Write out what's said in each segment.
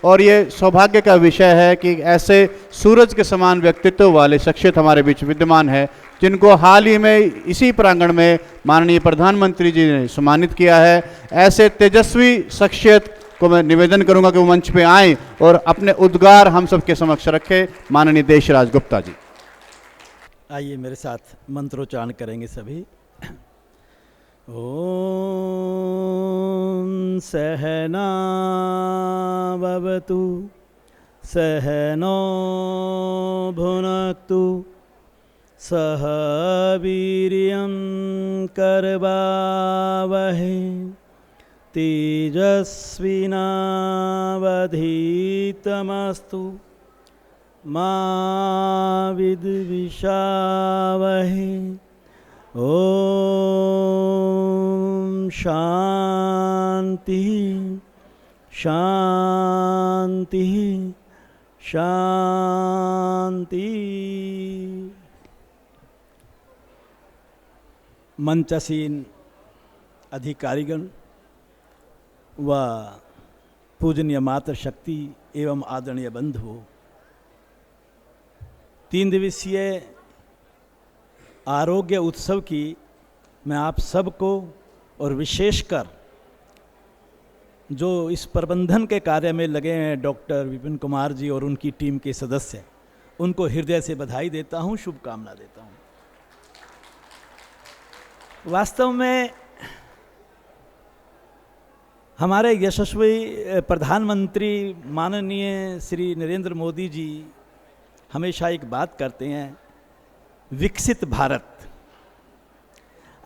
और ये सौभाग्य का विषय है कि ऐसे सूरज के समान व्यक्तित्व वाले शख्सियत हमारे बीच विद्यमान है, जिनको हाल ही में इसी प्रांगण में माननीय प्रधानमंत्री जी ने सम्मानित किया है। ऐसे तेजस्वी शख्सियत को मैं निवेदन करूंगा कि वो मंच पे आएं और अपने उद्गार हम सबके समक्ष रखें। माननीय देशराज गुप्ता जी, आइए मेरे साथ मंत्रोच्चारण करेंगे सभी। ओम सहना भवतु सहनो भुनक्तु सह वीर्यं करवावहै तेजस्विनावधीतमस्तु मा विद्विषावहै। ओम शांति शांति शांति। मंचासीन अधिकारीगण व पूजनीय मातृशक्ति एवं आदरणीय बंधुओं, 3 दिवसीय आरोग्य उत्सव की मैं आप सबको और विशेषकर जो इस प्रबंधन के कार्य में लगे हैं डॉक्टर विपिन कुमार जी और उनकी टीम के सदस्य, उनको हृदय से बधाई देता हूं, शुभकामना देता हूं। वास्तव में हमारे यशस्वी प्रधानमंत्री माननीय श्री नरेंद्र मोदी जी हमेशा एक बात करते हैं, विकसित भारत।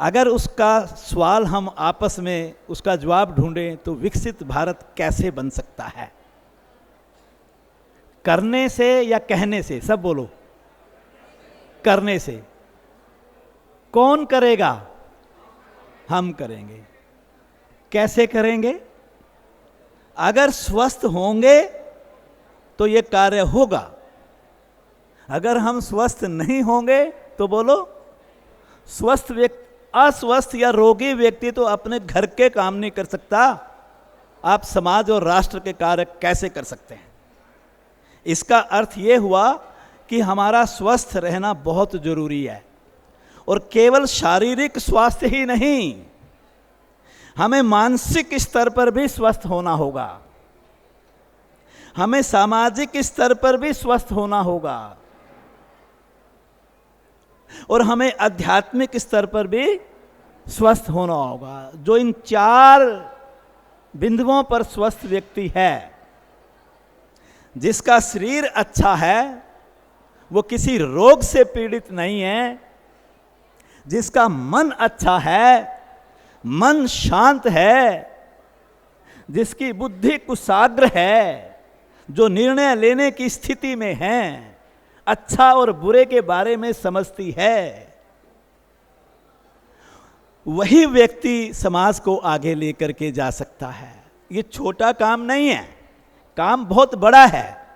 अगर उसका सवाल हम आपस में उसका जवाब ढूंढें तो विकसित भारत कैसे बन सकता है? करने से या कहने से? सब बोलो। करने से। कौन करेगा? हम करेंगे। कैसे करेंगे? अगर स्वस्थ होंगे तो ये कार्य होगा। अगर हम स्वस्थ नहीं होंगे तो बोलो, स्वस्थ व्यक्ति, अस्वस्थ या रोगी व्यक्ति तो अपने घर के काम नहीं कर सकता, आप समाज और राष्ट्र के कार्य कैसे कर सकते हैं? इसका अर्थ ये हुआ कि हमारा स्वस्थ रहना बहुत जरूरी है। और केवल शारीरिक स्वास्थ्य ही नहीं, हमें मानसिक स्तर पर भी स्वस्थ होना होगा, हमें सामाजिक स्तर पर भी स्वस्थ होना होगा, और हमें आध्यात्मिक स्तर पर भी स्वस्थ होना होगा। जो इन 4 बिंदुओं पर स्वस्थ व्यक्ति है, जिसका शरीर अच्छा है, वो किसी रोग से पीड़ित नहीं है, जिसका मन अच्छा है, मन शांत है, जिसकी बुद्धि कुशाग्र है, जो निर्णय लेने की स्थिति में है, अच्छा और बुरे के बारे में समझती है, वही व्यक्ति समाज को आगे लेकर के जा सकता है। ये छोटा काम नहीं है, काम बहुत बड़ा है,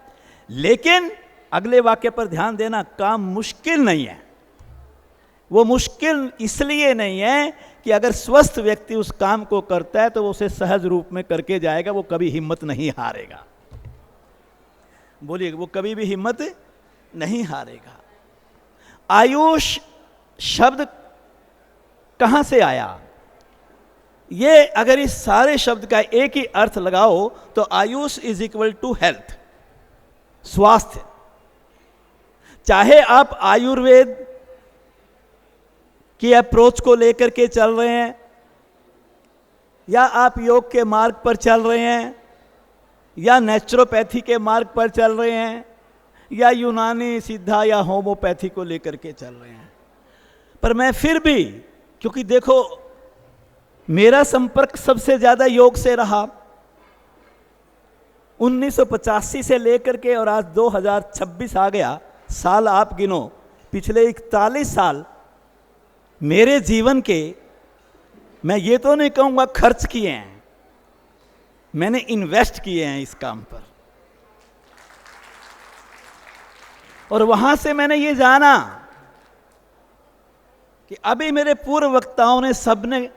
लेकिन अगले वाक्य पर ध्यान देना, काम मुश्किल नहीं है। वो मुश्किल इसलिए नहीं है कि अगर स्वस्थ व्यक्ति उस काम को करता है तो वो उसे सहज रूप में करके जाएगा, वो कभी हिम्मत नहीं हारेगा। बोलिए, वो कभी भी हिम्मत नहीं हारेगा। आयुष शब्द कहां से आया? ये अगर इस सारे शब्द का एक ही अर्थ लगाओ तो Ayush is equal to health, स्वास्थ्य। चाहे आप आयुर्वेद की अप्रोच को लेकर के चल रहे हैं, या आप योग के मार्ग पर चल रहे हैं, या नेचुरोपैथी के मार्ग पर चल रहे हैं, या यूनानी सिद्धा या होम्योपैथी को लेकर के चल रहे हैं, पर मैं फिर भी, क्योंकि देखो मेरा संपर्क सबसे ज्यादा योग से रहा, 1985 से लेकर के और आज 2026 आ गया, साल आप गिनो, पिछले 41 साल मेरे जीवन के, मैं ये तो नहीं कहूंगा खर्च किए हैं, मैंने इन्वेस्ट किए हैं इस काम पर। और वहां से मैंने ये जाना कि अभी मेरे पूर्व वक्ताओं ने सबने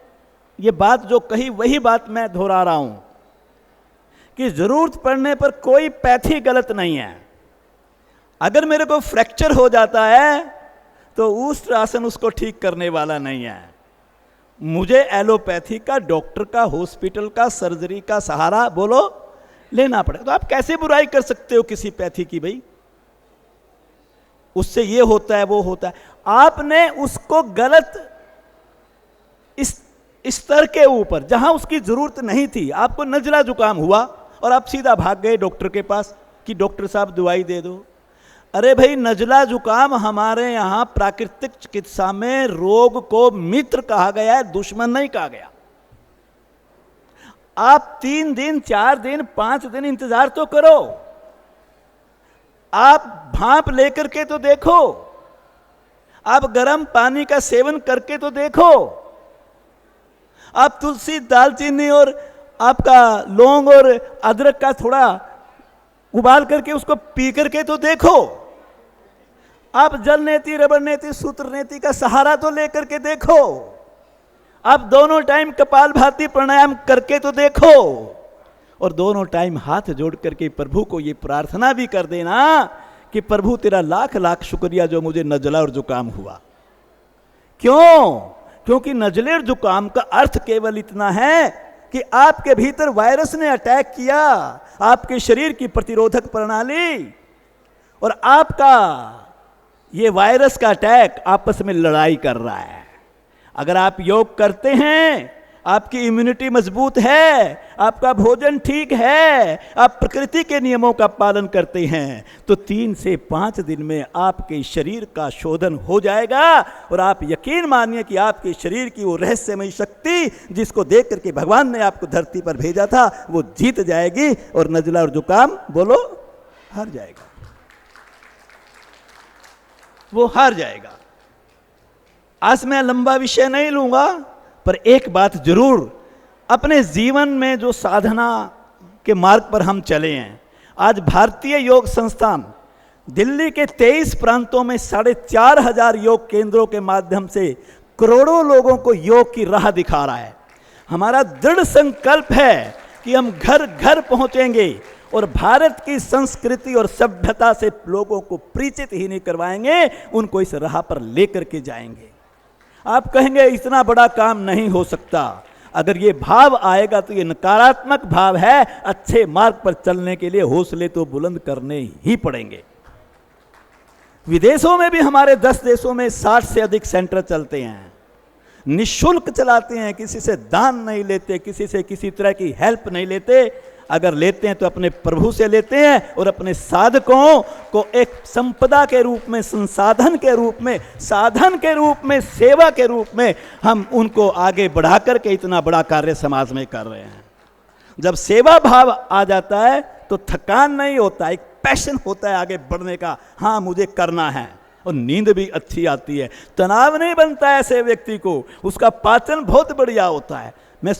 ये बात जो कही, वही बात मैं दोहरा रहा हूं कि कि जरूरत पड़ने पर कोई पैथी गलत नहीं है। अगर मेरे को फ्रैक्चर हो जाता है तो उष्ट्रासन उसको ठीक करने वाला नहीं है। मुझे एलोपैथी का, डॉक्टर का, हॉस्पिटल का, सर्जरी का सहारा बोलो लेना पड़ेगा। तो आप कैसे बुराई कर सकते हो किसी पैथी की? भाई उससे ये होता है, वो होता है। आपने उसको गलत इस स्तर के ऊपर, जहां उसकी जरूरत नहीं थी, आपको नजला जुकाम हुआ और आप सीधा भाग गए डॉक्टर के पास कि डॉक्टर साहब दवाई दे दो। अरे भाई, नजला जुकाम हमारे यहां प्राकृतिक चिकित्सा में रोग को मित्र कहा गया है, दुश्मन नहीं कहा गया। आप 3 दिन, 4 दिन, 5 दिन इंतजार तो करो। आप भाप लेकर के तो देखो, आप गर्म पानी का सेवन करके तो देखो, आप तुलसी, दालचीनी और आपका लौंग और अदरक का थोड़ा उबाल करके उसको पी करके तो देखो, आप जल नेति, रबर नेति, सूत्र नेति का सहारा तो लेकर के देखो, आप दोनों टाइम कपालभाति प्राणायाम करके तो देखो, और दोनों टाइम हाथ जोड़ करके प्रभु को ये प्रार्थना भी कर देना कि प्रभु तेरा लाख लाख शुक्रिया जो मुझे नजला और जुकाम हुआ। क्यों? क्योंकि नजले और जुकाम का अर्थ केवल इतना है कि आपके भीतर वायरस ने अटैक किया, आपके शरीर की प्रतिरोधक प्रणाली और आपका ये वायरस का अटैक आपस में लड़ाई कर रहा है। अगर आप योग करते हैं, आपकी इम्यूनिटी मजबूत है, आपका भोजन ठीक है, आप प्रकृति के नियमों का पालन करते हैं, तो 3 से 5 दिन में आपके शरीर का शोधन हो जाएगा। और आप यकीन मानिए कि आपके शरीर की वो रहस्यमयी शक्ति जिसको देख करके भगवान ने आपको धरती पर भेजा था, वो जीत जाएगी और नजला और जुकाम बोलो हार जाएगा, वो हार जाएगा। आज मैं लंबा विषय नहीं लूंगा, पर एक बात जरूर, अपने जीवन में जो साधना के मार्ग पर हम चले हैं, आज भारतीय योग संस्थान दिल्ली के 23 प्रांतों में 4,500 योग केंद्रों के माध्यम से करोड़ों लोगों को योग की राह दिखा रहा है। हमारा दृढ़ संकल्प है कि हम घर घर पहुंचेंगे और भारत की संस्कृति और सभ्यता से लोगों को परिचित ही नहीं करवाएंगे, उनको इस राह पर लेकर के जाएंगे। आप कहेंगे इतना बड़ा काम नहीं हो सकता। अगर ये भाव आएगा तो ये नकारात्मक भाव है। अच्छे मार्ग पर चलने के लिए हौसले तो बुलंद करने ही पड़ेंगे। विदेशों में भी हमारे 10 देशों में 60 से अधिक सेंटर चलते हैं, निःशुल्क चलाते हैं, किसी से दान नहीं लेते, किसी से किसी तरह की हेल्प नहीं लेते। अगर लेते हैं तो अपने प्रभु से लेते हैं और अपने साधकों को एक संपदा के रूप में, संसाधन के रूप में, साधन के रूप में, सेवा के रूप में हम उनको आगे बढ़ा करके इतना बड़ा कार्य समाज में कर रहे हैं। जब सेवा भाव आ जाता है तो थकान नहीं होता, एक पैशन होता है आगे बढ़ने का, हाँ मुझे करना है, और नींद भी अच्छी आती है, तनाव नहीं बनता ऐसे व्यक्ति को, उसका पाचन बहुत बढ़िया होता है। मैं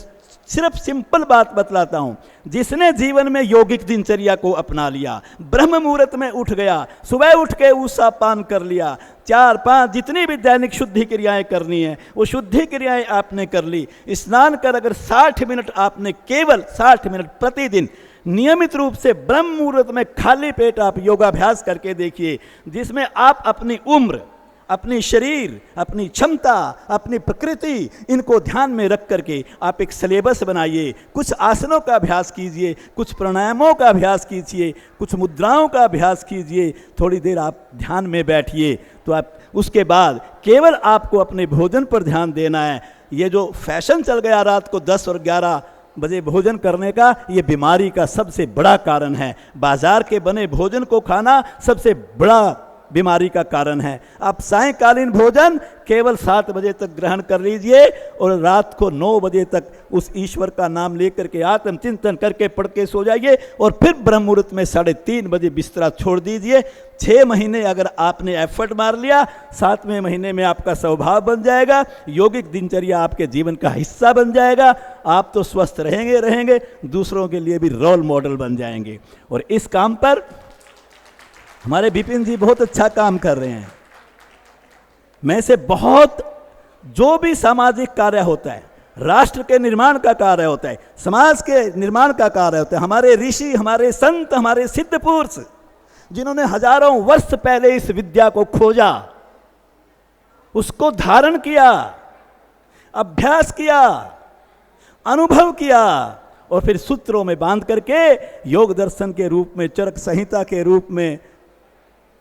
सिर्फ सिंपल बात बतलाता हूं, जिसने जीवन में यौगिक दिनचर्या को अपना लिया, ब्रह्म मुहूर्त में उठ गया, सुबह उठ के ऊषा पान कर लिया, 4-5 जितनी भी दैनिक शुद्धि क्रियाएं करनी है वो शुद्धि क्रियाएं आपने कर ली, स्नान कर अगर 60 मिनट आपने, केवल 60 मिनट प्रतिदिन नियमित रूप से ब्रह्म मुहूर्त में खाली पेट आप योगाभ्यास करके देखिए, जिसमें आप अपनी उम्र, अपनी शरीर, अपनी क्षमता, अपनी प्रकृति, इनको ध्यान में रख करके आप एक सिलेबस बनाइए। कुछ आसनों का अभ्यास कीजिए, कुछ प्राणायामों का अभ्यास कीजिए, कुछ मुद्राओं का अभ्यास कीजिए, थोड़ी देर आप ध्यान में बैठिए, तो आप उसके बाद केवल आपको अपने भोजन पर ध्यान देना है। ये जो फैशन चल गया रात को 10 और 11 बजे भोजन करने का, ये बीमारी का सबसे बड़ा कारण है। बाजार के बने भोजन को खाना सबसे बड़ा बीमारी का कारण है। आप सायंकालीन भोजन केवल 7 बजे तक ग्रहण कर लीजिए और रात को 9 बजे तक उस ईश्वर का नाम लेकर के आत्म चिंतन करके पढ़ के सो जाइए, और फिर ब्रह्म मुहूर्त में 3:30 बजे बिस्तरा छोड़ दीजिए। 6 महीने अगर आपने एफर्ट मार लिया, 7वें महीने में आपका स्वभाव बन जाएगा, यौगिक दिनचर्या आपके जीवन का हिस्सा बन जाएगा। आप तो स्वस्थ रहेंगे, दूसरों के लिए भी रोल मॉडल बन जाएंगे। और इस काम पर हमारे विपिन जी बहुत अच्छा काम कर रहे हैं। मैं से बहुत, जो भी सामाजिक कार्य होता है राष्ट्र के निर्माण का कार्य होता है, समाज के निर्माण का कार्य होता है। हमारे ऋषि, हमारे संत, हमारे सिद्ध पुरुष जिन्होंने हजारों वर्ष पहले इस विद्या को खोजा, उसको धारण किया, अभ्यास किया, अनुभव किया और फिर सूत्रों में बांध करके योग दर्शन के रूप में, चरक संहिता के रूप में,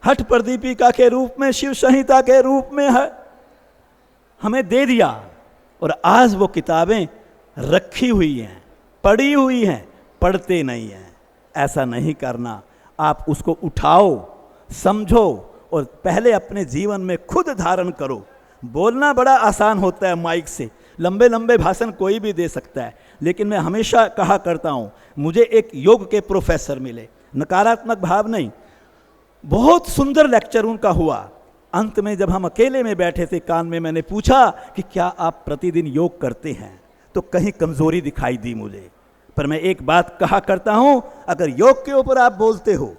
हठ प्रदीपिका के रूप में, शिव संहिता के रूप में हमें दे दिया। और आज वो किताबें रखी हुई हैं, पढ़ी हुई हैं, पढ़ते नहीं हैं। ऐसा नहीं करना। आप उसको उठाओ, समझो और पहले अपने जीवन में खुद धारण करो। बोलना बड़ा आसान होता है माइक से, लंबे लंबे भाषण कोई भी दे सकता है, लेकिन मैं हमेशा कहा करता हूँ, मुझे एक योग के प्रोफेसर मिले, नकारात्मक भाव नहीं, बहुत सुंदर लेक्चर उनका हुआ। अंत में जब हम अकेले में बैठे थे, कान में मैंने पूछा कि क्या आप प्रतिदिन योग करते हैं, तो कहीं कमजोरी दिखाई दी मुझे। पर मैं एक बात कहा करता हूं, अगर योग के ऊपर आप बोलते हो,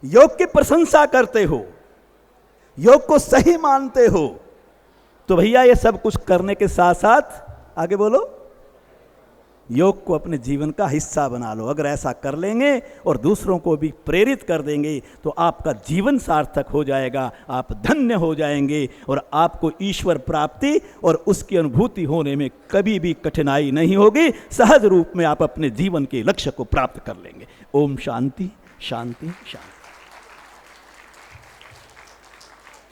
योग की प्रशंसा करते हो, योग को सही मानते हो, तो भैया ये सब कुछ करने के साथ साथ आगे बोलो, योग को अपने जीवन का हिस्सा बना लो। अगर ऐसा कर लेंगे और दूसरों को भी प्रेरित कर देंगे तो आपका जीवन सार्थक हो जाएगा, आप धन्य हो जाएंगे और आपको ईश्वर प्राप्ति और उसकी अनुभूति होने में कभी भी कठिनाई नहीं होगी। सहज रूप में आप अपने जीवन के लक्ष्य को प्राप्त कर लेंगे। ओम शांति शांति शांति।